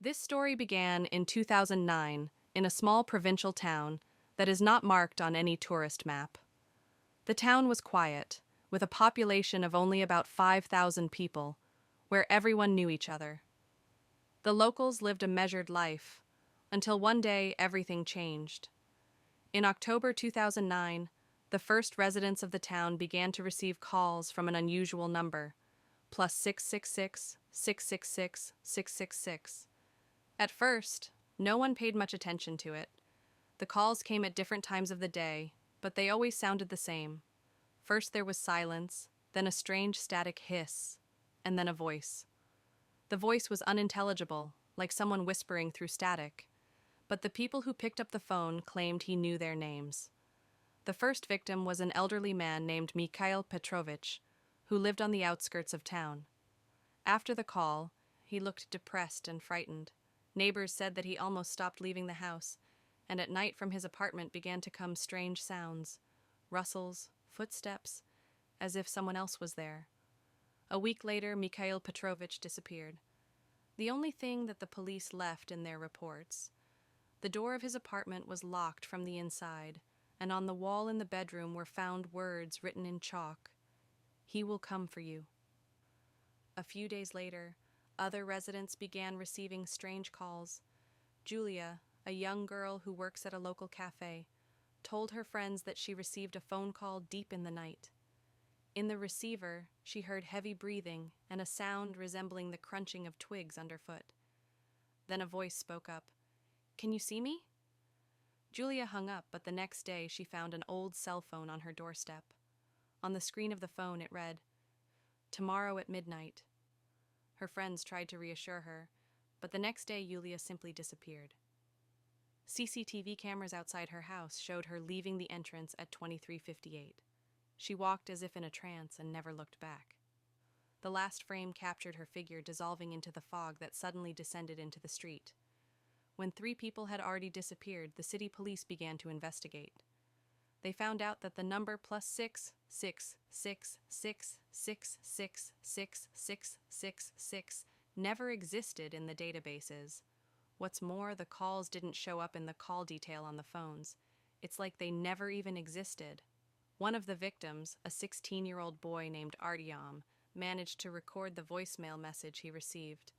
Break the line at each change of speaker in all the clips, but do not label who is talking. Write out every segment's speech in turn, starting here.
This story began in 2009 in a small provincial town that is not marked on any tourist map. The town was quiet, with a population of only about 5,000 people, where everyone knew each other. The locals lived a measured life, until one day everything changed. In October 2009, the first residents of the town began to receive calls from an unusual number, plus 666, 666, 666. At first, no one paid much attention to it. The calls came at different times of the day, but they always sounded the same. First there was silence, then a strange static hiss, and then a voice. The voice was unintelligible, like someone whispering through static, but the people who picked up the phone claimed he knew their names. The first victim was an elderly man named Mikhail Petrovich, who lived on the outskirts of town. After the call, he looked depressed and frightened. Neighbors said that he almost stopped leaving the house, and at night from his apartment began to come strange sounds, rustles, footsteps, as if someone else was there. A week later, Mikhail Petrovich disappeared. The only thing that the police left in their reports: the door of his apartment was locked from the inside, and on the wall in the bedroom were found words written in chalk: "He will come for you." A few days later, other residents began receiving strange calls. Julia, a young girl who works at a local cafe, told her friends that she received a phone call deep in the night. In the receiver, she heard heavy breathing and a sound resembling the crunching of twigs underfoot. Then a voice spoke up, "Can you see me?" Julia hung up, but the next day she found an old cell phone on her doorstep. On the screen of the phone it read, "Tomorrow at midnight." Her friends tried to reassure her, but the next day Julia simply disappeared. CCTV cameras outside her house showed her leaving the entrance at 23:58. She walked as if in a trance and never looked back. The last frame captured her figure dissolving into the fog that suddenly descended into the street. When 3 people had already disappeared, the city police began to investigate. They found out that the number plus 66666666666 never existed in the databases. What's more, the calls didn't show up in the call detail on the phones. It's like they never even existed. One of the victims, a 16-year-old boy named Artyom, managed to record the voicemail message he received.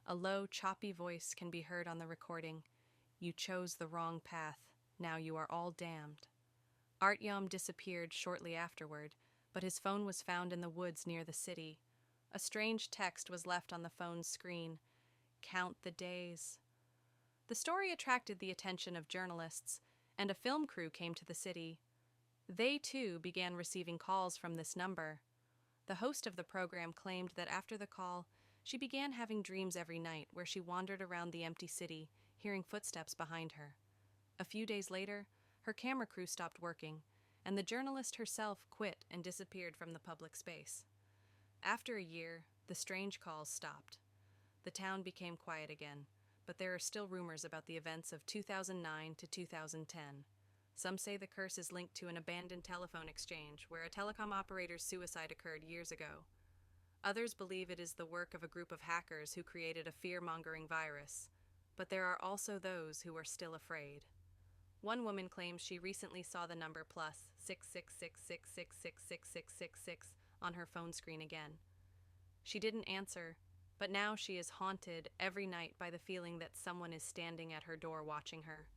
A low, choppy voice can be heard on the recording. "You chose the wrong path. Now you are all damned." Artyom disappeared shortly afterward, but his phone was found in the woods near the city. A strange text was left on the phone's screen: "Count the days." The story attracted the attention of journalists, and a film crew came to the city. They, too, began receiving calls from this number. The host of the program claimed that after the call, she began having dreams every night where she wandered around the empty city, hearing footsteps behind her. A few days later, her camera crew stopped working, and the journalist herself quit and disappeared from the public space. After a year, the strange calls stopped. The town became quiet again, but there are still rumors about the events of 2009 to 2010. Some say the curse is linked to an abandoned telephone exchange where a telecom operator's suicide occurred years ago. Others believe it is the work of a group of hackers who created a fear-mongering virus, but there are also those who are still afraid. One woman claims she recently saw the number plus 66666666666 on her phone screen again. She didn't answer, but now she is haunted every night by the feeling that someone is standing at her door watching her.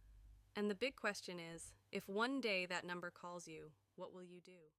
And the big question is, if one day that number calls you, what will you do?